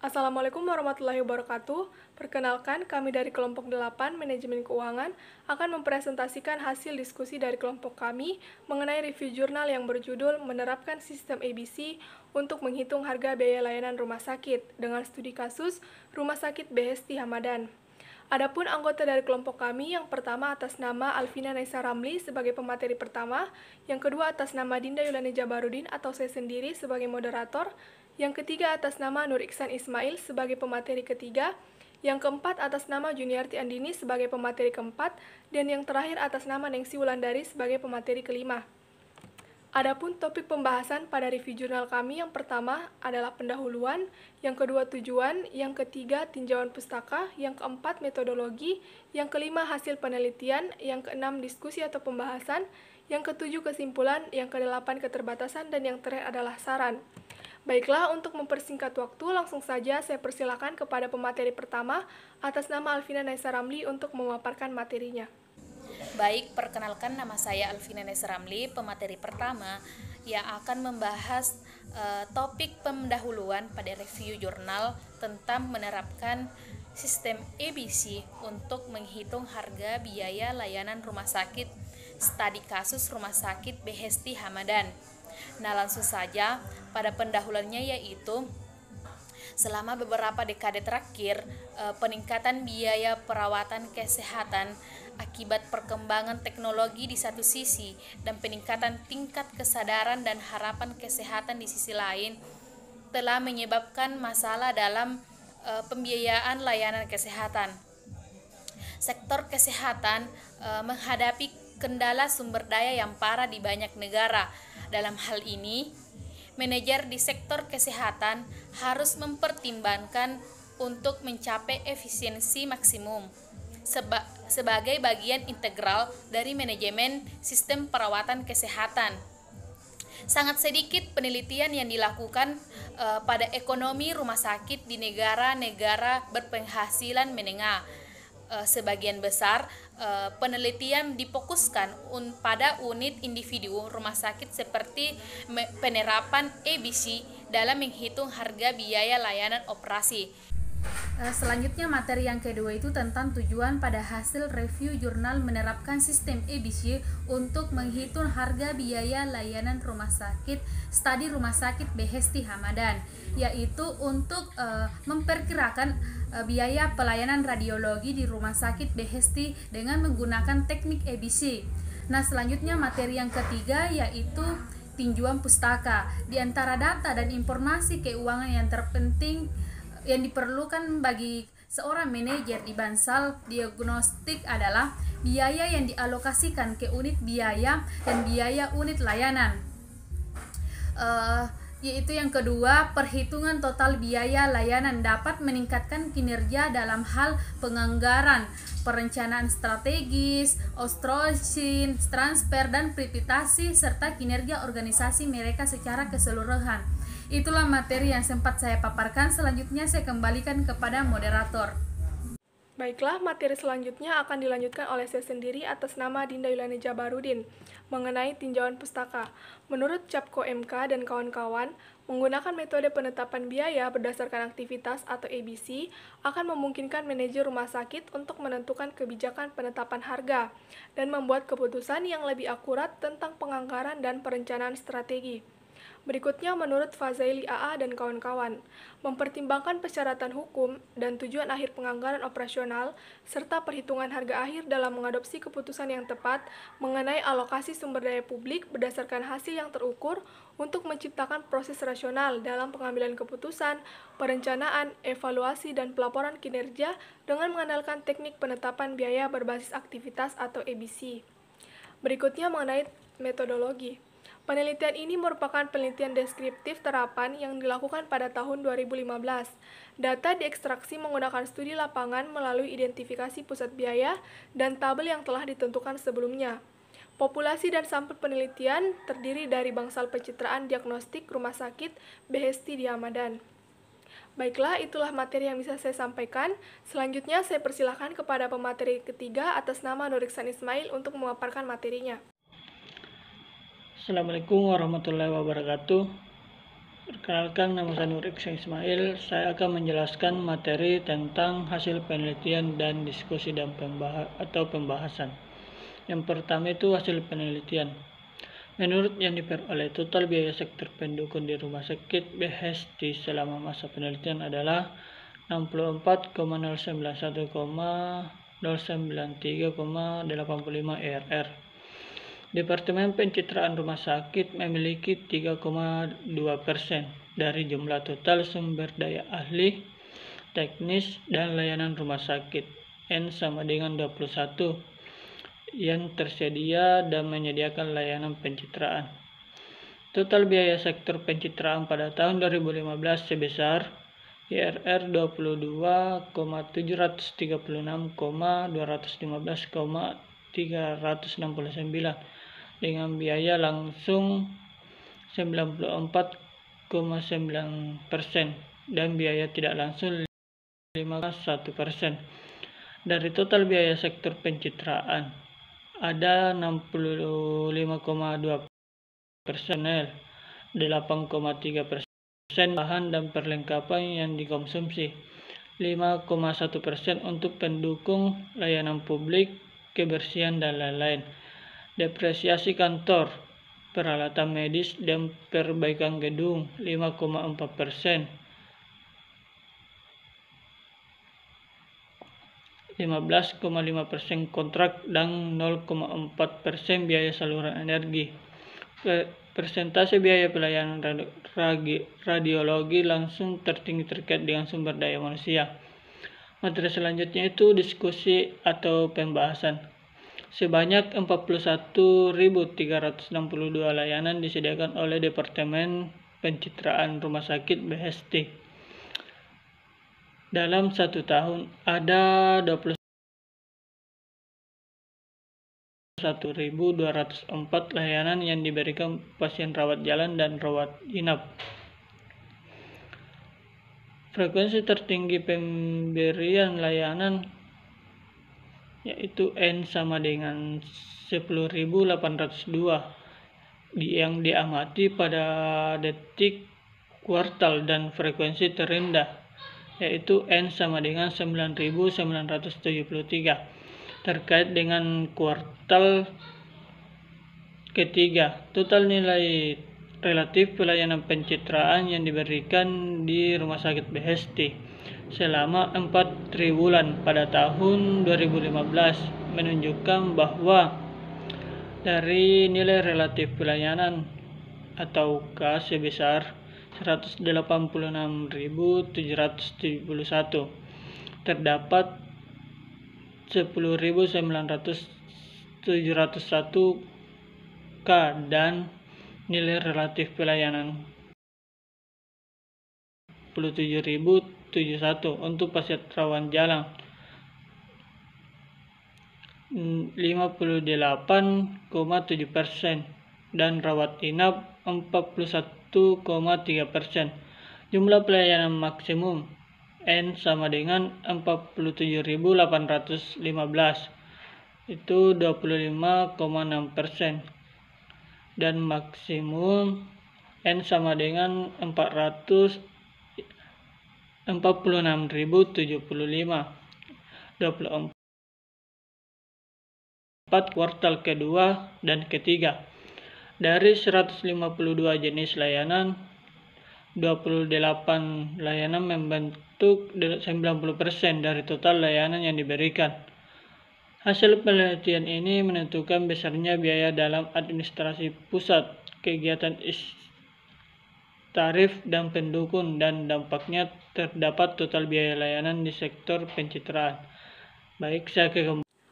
Assalamualaikum warahmatullahi wabarakatuh. Perkenalkan, kami dari kelompok 8 Manajemen Keuangan akan mempresentasikan hasil diskusi dari kelompok kami mengenai review jurnal yang berjudul Menerapkan Sistem ABC untuk Menghitung Harga Biaya Layanan Rumah Sakit dengan studi kasus Rumah Sakit Behesti Hamadan. Adapun anggota dari kelompok kami, yang pertama atas nama Alvina Naisa Ramli sebagai pemateri pertama, yang kedua atas nama Dinda Yulani Jabarudin atau saya sendiri sebagai moderator, yang ketiga atas nama Nur Iksan Ismail sebagai pemateri ketiga, yang keempat atas nama Juniarti Andini sebagai pemateri keempat, dan yang terakhir atas nama Nengsi Wulandari sebagai pemateri kelima. Adapun topik pembahasan pada review jurnal kami yang pertama adalah pendahuluan, yang kedua tujuan, yang ketiga tinjauan pustaka, yang keempat metodologi, yang kelima hasil penelitian, yang keenam diskusi atau pembahasan, yang ketujuh kesimpulan, yang kedelapan keterbatasan, dan yang terakhir adalah saran. Baiklah, untuk mempersingkat waktu, langsung saja saya persilakan kepada pemateri pertama atas nama Alvina Naisa Ramli untuk memaparkan materinya. Baik, perkenalkan nama saya Alvina Nesramli, pemateri pertama yang akan membahas topik pendahuluan pada review jurnal tentang menerapkan sistem ABC untuk menghitung harga biaya layanan rumah sakit studi kasus Rumah Sakit Behesti Hamadan. Nah, langsung saja pada pendahuluannya yaitu selama beberapa dekade terakhir, peningkatan biaya perawatan kesehatan akibat perkembangan teknologi di satu sisi dan peningkatan tingkat kesadaran dan harapan kesehatan di sisi lain telah menyebabkan masalah dalam pembiayaan layanan kesehatan. Sektor kesehatan menghadapi kendala sumber daya yang parah di banyak negara. Dalam hal ini, manajer di sektor kesehatan harus mempertimbangkan untuk mencapai efisiensi maksimum sebagai bagian integral dari manajemen sistem perawatan kesehatan. Sangat sedikit penelitian yang dilakukan pada ekonomi rumah sakit di negara-negara berpenghasilan menengah. Sebagian besar penelitian difokuskan pada unit individu rumah sakit seperti penerapan ABC dalam menghitung harga biaya layanan operasi. Selanjutnya materi yang kedua itu tentang tujuan pada hasil review jurnal menerapkan sistem ABC untuk menghitung harga biaya layanan rumah sakit studi Rumah Sakit Behesti Hamadan, yaitu untuk memperkirakan biaya pelayanan radiologi di Rumah Sakit Behesti dengan menggunakan teknik ABC. Nah, selanjutnya materi yang ketiga yaitu tinjauan pustaka. Di antara data dan informasi keuangan yang terpenting yang diperlukan bagi seorang manajer di Bansal diagnostik adalah biaya yang dialokasikan ke unit biaya dan biaya unit layanan. Yaitu yang kedua, perhitungan total biaya layanan dapat meningkatkan kinerja dalam hal penganggaran, perencanaan strategis, outsourcing, transfer, dan prioritasi serta kinerja organisasi mereka secara keseluruhan. Itulah materi yang sempat saya paparkan. Selanjutnya saya kembalikan kepada moderator. Baiklah, materi selanjutnya akan dilanjutkan oleh saya sendiri atas nama Dinda Yulani Jabarudin mengenai tinjauan pustaka. Menurut Capko MK dan kawan-kawan, menggunakan metode penetapan biaya berdasarkan aktivitas atau ABC akan memungkinkan manajer rumah sakit untuk menentukan kebijakan penetapan harga dan membuat keputusan yang lebih akurat tentang penganggaran dan perencanaan strategi. Berikutnya, menurut Fazaili AA dan kawan-kawan, mempertimbangkan persyaratan hukum dan tujuan akhir penganggaran operasional serta perhitungan harga akhir dalam mengadopsi keputusan yang tepat mengenai alokasi sumber daya publik berdasarkan hasil yang terukur untuk menciptakan proses rasional dalam pengambilan keputusan, perencanaan, evaluasi, dan pelaporan kinerja dengan mengandalkan teknik penetapan biaya berbasis aktivitas atau ABC. Berikutnya mengenai metodologi. Penelitian ini merupakan penelitian deskriptif terapan yang dilakukan pada tahun 2015. Data diekstraksi menggunakan studi lapangan melalui identifikasi pusat biaya dan tabel yang telah ditentukan sebelumnya. Populasi dan sampel penelitian terdiri dari bangsal pencitraan diagnostik rumah sakit Behesti di Hamadan. Baiklah, itulah materi yang bisa saya sampaikan. Selanjutnya saya persilahkan kepada pemateri ketiga atas nama Nur Iksan Ismail untuk memaparkan materinya. Assalamualaikum warahmatullahi wabarakatuh. Perkenalkan, nama saya Nur Iksan Ismail. Saya akan menjelaskan materi tentang hasil penelitian dan diskusi dan pembahasan. Yang pertama itu hasil penelitian. Menurut yang diperoleh, total biaya sektor pendukung di Rumah Sakit BHST selama masa penelitian adalah 64,091,093,85 ERR. Departemen Pencitraan Rumah Sakit memiliki 3,2% dari jumlah total sumber daya ahli, teknis, dan layanan rumah sakit. N sama dengan 21 yang tersedia dan menyediakan layanan pencitraan. Total biaya sektor pencitraan pada tahun 2015 sebesar IRR 22,736,215,369 dengan biaya langsung 94,9% dan biaya tidak langsung 5,1%. Dari total biaya sektor pencitraan ada 65,2% personel, 8,3% bahan dan perlengkapan yang dikonsumsi, 5,1% untuk pendukung layanan publik, kebersihan dan lain-lain. Depresiasi kantor, peralatan medis dan perbaikan gedung 5,4%, 15,5% kontrak dan 0,4% biaya saluran energi. Persentase biaya pelayanan radiologi langsung tertinggi terkait dengan sumber daya manusia. Materi selanjutnya itu diskusi atau pembahasan. Sebanyak 41.362 layanan disediakan oleh Departemen Pencitraan Rumah Sakit BHST. Dalam satu tahun ada 21.204 layanan yang diberikan pasien rawat jalan dan rawat inap. Frekuensi tertinggi pemberian layanan yaitu N sama dengan 10.802 yang diamati pada detik kuartal, dan frekuensi terendah yaitu N sama dengan 9.973 terkait dengan kuartal ketiga. Total nilai relatif pelayanan pencitraan yang diberikan di Rumah Sakit BHST selama 4 triwulan pada tahun 2015 menunjukkan bahwa dari nilai relatif pelayanan atau K sebesar 186.771 terdapat 10.971 K dan nilai relatif pelayanan 27.071 untuk pasien rawat jalan, 58,7% dan rawat inap 41,3%. Jumlah pelayanan maksimum N sama dengan 47.815 itu 25,6%, dan maksimum N sama dengan 46.075 24 kuartal kedua dan ketiga. Dari 152 jenis layanan, 28 layanan membentuk 90% dari total layanan yang diberikan. Hasil penelitian ini menentukan besarnya biaya dalam administrasi pusat, kegiatan tarif dan pendukung, dan dampaknya terdapat total biaya layanan di sektor pencitraan.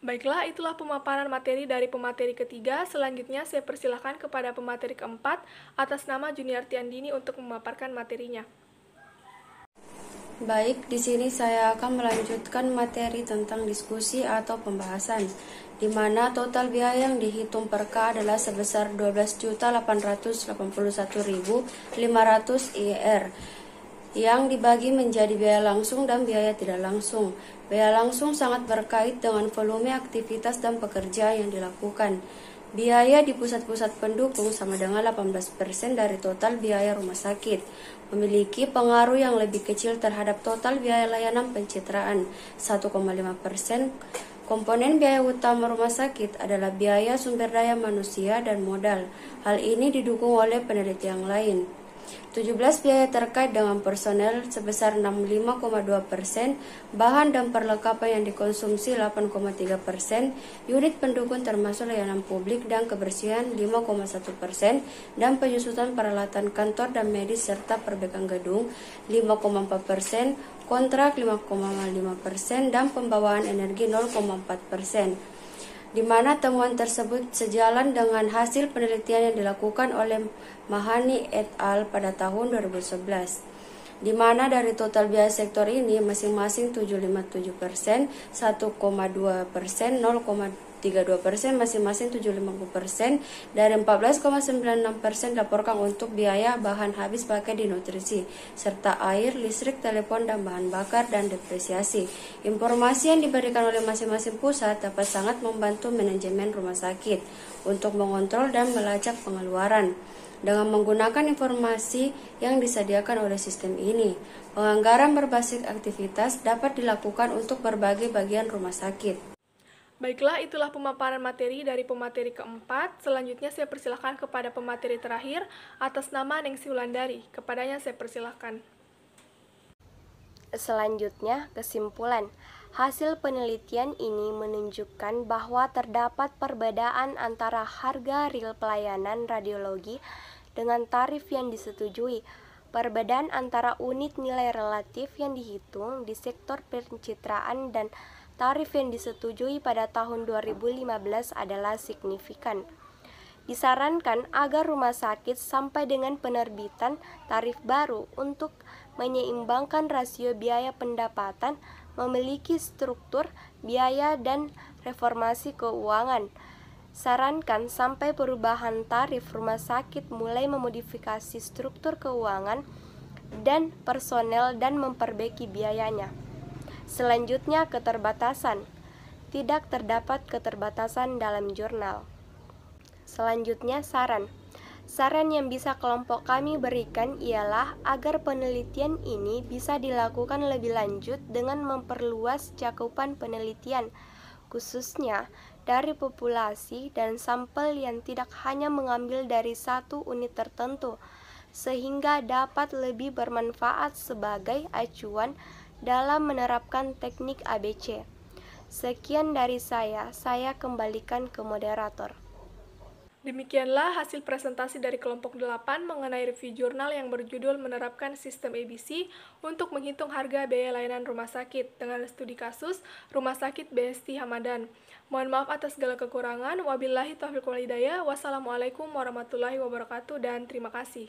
Baiklah, itulah pemaparan materi dari pemateri ketiga. Selanjutnya saya persilahkan kepada pemateri keempat atas nama Juniarti Andini untuk memaparkan materinya. Baik, di sini saya akan melanjutkan materi tentang diskusi atau pembahasan, di mana total biaya yang dihitung per K adalah sebesar 12.881.500 IR, yang dibagi menjadi biaya langsung dan biaya tidak langsung. Biaya langsung sangat berkait dengan volume aktivitas dan pekerja yang dilakukan. Biaya di pusat-pusat pendukung sama dengan 18% dari total biaya rumah sakit, memiliki pengaruh yang lebih kecil terhadap total biaya layanan pencitraan 1,5%. Komponen biaya utama rumah sakit adalah biaya sumber daya manusia dan modal. Hal ini didukung oleh penelitian lain. 17 biaya terkait dengan personel sebesar 65,2%, bahan dan perlengkapan yang dikonsumsi 8,3%, unit pendukung termasuk layanan publik dan kebersihan 5,1%, dan penyusutan peralatan kantor dan medis serta perbaikan gedung 5,4%, kontrak 5,5%, dan pembawaan energi 0,4%. Di mana temuan tersebut sejalan dengan hasil penelitian yang dilakukan oleh Mahani et al. Pada tahun 2011, di mana dari total biaya sektor ini masing-masing 7,57%, 1,2%, 0,32%, masing-masing 7,50%, dari 14,96% dilaporkan untuk biaya bahan habis pakai di nutrisi, serta air, listrik, telepon, dan bahan bakar dan depresiasi. Informasi yang diberikan oleh masing-masing pusat dapat sangat membantu manajemen rumah sakit untuk mengontrol dan melacak pengeluaran. Dengan menggunakan informasi yang disediakan oleh sistem ini, penganggaran berbasis aktivitas dapat dilakukan untuk berbagai bagian rumah sakit. Baiklah, itulah pemaparan materi dari pemateri keempat. Selanjutnya saya persilahkan kepada pemateri terakhir atas nama Nengsi Wulandari. Kepadanya saya persilahkan. Selanjutnya, kesimpulan. Hasil penelitian ini menunjukkan bahwa terdapat perbedaan antara harga real pelayanan radiologi dengan tarif yang disetujui. Perbedaan antara unit nilai relatif yang dihitung di sektor pencitraan dan tarif yang disetujui pada tahun 2015 adalah signifikan. Disarankan agar rumah sakit sampai dengan penerbitan tarif baru untuk menyeimbangkan rasio biaya pendapatan, memiliki struktur biaya dan reformasi keuangan. Sarankan sampai perubahan tarif rumah sakit mulai memodifikasi struktur keuangan dan personel dan memperbaiki biayanya. Selanjutnya, keterbatasan. Tidak terdapat keterbatasan dalam jurnal. Selanjutnya, saran. Saran yang bisa kelompok kami berikan ialah agar penelitian ini bisa dilakukan lebih lanjut dengan memperluas cakupan penelitian, khususnya dari populasi dan sampel yang tidak hanya mengambil dari satu unit tertentu, sehingga dapat lebih bermanfaat sebagai acuan dalam menerapkan teknik ABC. Sekian dari saya kembalikan ke moderator. Demikianlah hasil presentasi dari kelompok 8 mengenai review jurnal yang berjudul menerapkan sistem ABC untuk menghitung harga biaya layanan rumah sakit dengan studi kasus Rumah Sakit BST Hamadan. Mohon maaf atas segala kekurangan. Wabillahi taufiq wal hidayah. Wassalamualaikum warahmatullahi wabarakatuh dan terima kasih.